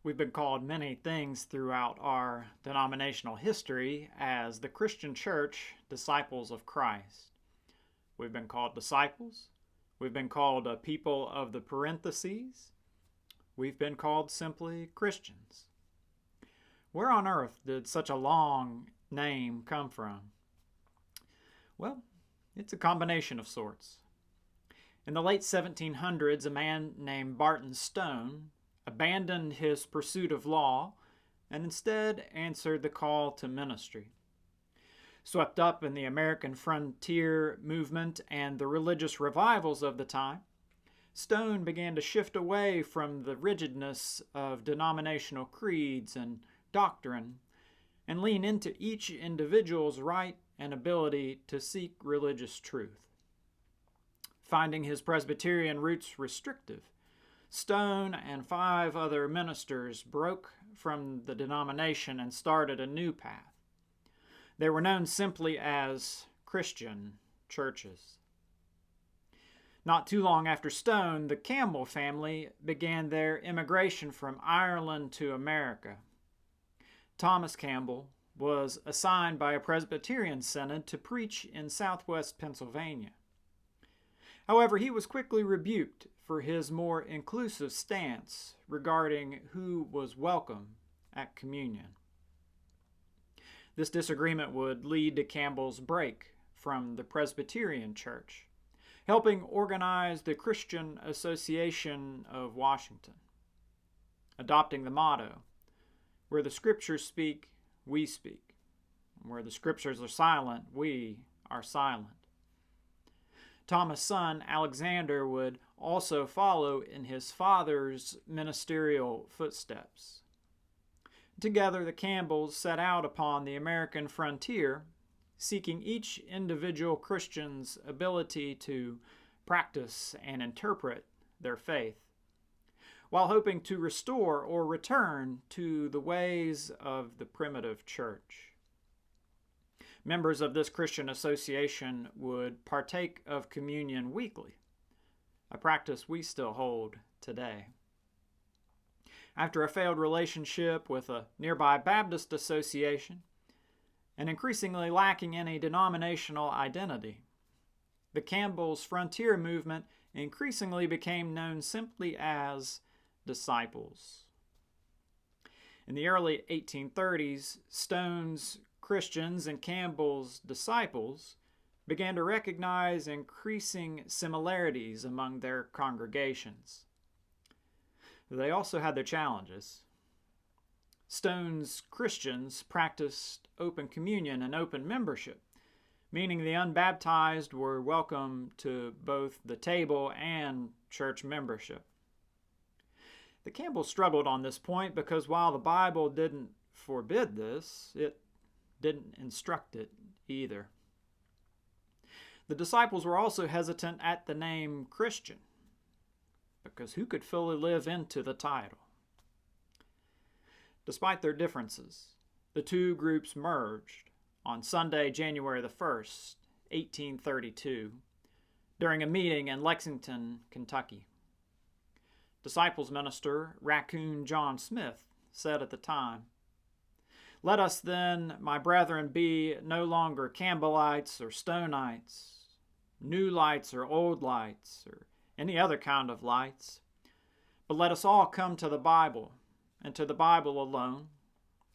We've been called many things throughout our denominational history as the Christian Church, disciples of Christ. We've been called disciples. We've been called a people of the parentheses. We've been called simply Christians. Where on earth did such a long name come from? Well, it's a combination of sorts. In the late 1700s, a man named Barton Stone abandoned his pursuit of law and instead answered the call to ministry. Swept up in the American frontier movement and the religious revivals of the time, Stone began to shift away from the rigidness of denominational creeds and doctrine and lean into each individual's right and ability to seek religious truth. Finding his Presbyterian roots restrictive, Stone and 5 other ministers broke from the denomination and started a new path. They were known simply as Christian churches. Not too long after Stone, the Campbell family began their immigration from Ireland to America. Thomas Campbell was assigned by a Presbyterian synod to preach in southwest Pennsylvania. However, he was quickly rebuked for his more inclusive stance regarding who was welcome at communion. This disagreement would lead to Campbell's break from the Presbyterian Church, helping organize the Christian Association of Washington, adopting the motto, "Where the Scriptures speak, we speak. Where the Scriptures are silent, we are silent." Thomas' son, Alexander, would also follow in his father's ministerial footsteps. Together, the Campbells set out upon the American frontier, seeking each individual Christian's ability to practice and interpret their faith, while hoping to restore or return to the ways of the primitive church. Members of this Christian association would partake of communion weekly, a practice we still hold today. After a failed relationship with a nearby Baptist association, and increasingly lacking any denominational identity, the Campbell's frontier movement increasingly became known simply as disciples. In the early 1830s, Stone's Christians and Campbell's disciples began to recognize increasing similarities among their congregations. They also had their challenges. Stone's Christians practiced open communion and open membership, meaning the unbaptized were welcome to both the table and church membership. The Campbells struggled on this point because while the Bible didn't forbid this, it didn't instruct it either. The disciples were also hesitant at the name Christian, because who could fully live into the title? Despite their differences, the two groups merged on Sunday, January the 1st, 1832, during a meeting in Lexington, Kentucky. Disciples minister Raccoon John Smith said at the time, "Let us then, my brethren, be no longer Campbellites or Stonites, new lights or old lights, or any other kind of lights, but let us all come to the Bible, and to the Bible alone,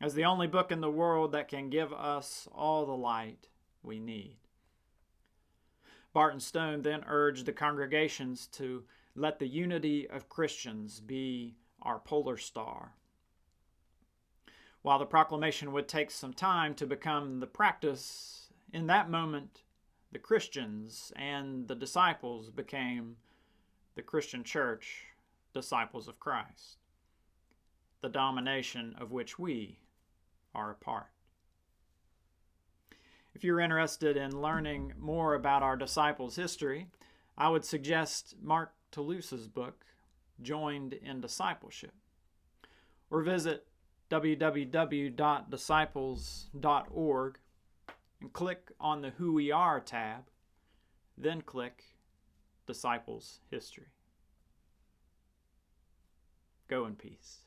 as the only book in the world that can give us all the light we need." Barton Stone then urged the congregations to let the unity of Christians be our polar star. While the proclamation would take some time to become the practice, in that moment, the Christians and the disciples became the Christian Church, disciples of Christ, the denomination of which we are a part. If you're interested in learning more about our disciples' history, I would suggest Mark Toulouse's book, Joined in Discipleship, or visit www.disciples.org and click on the Who We Are tab, then click Disciples History. Go in peace.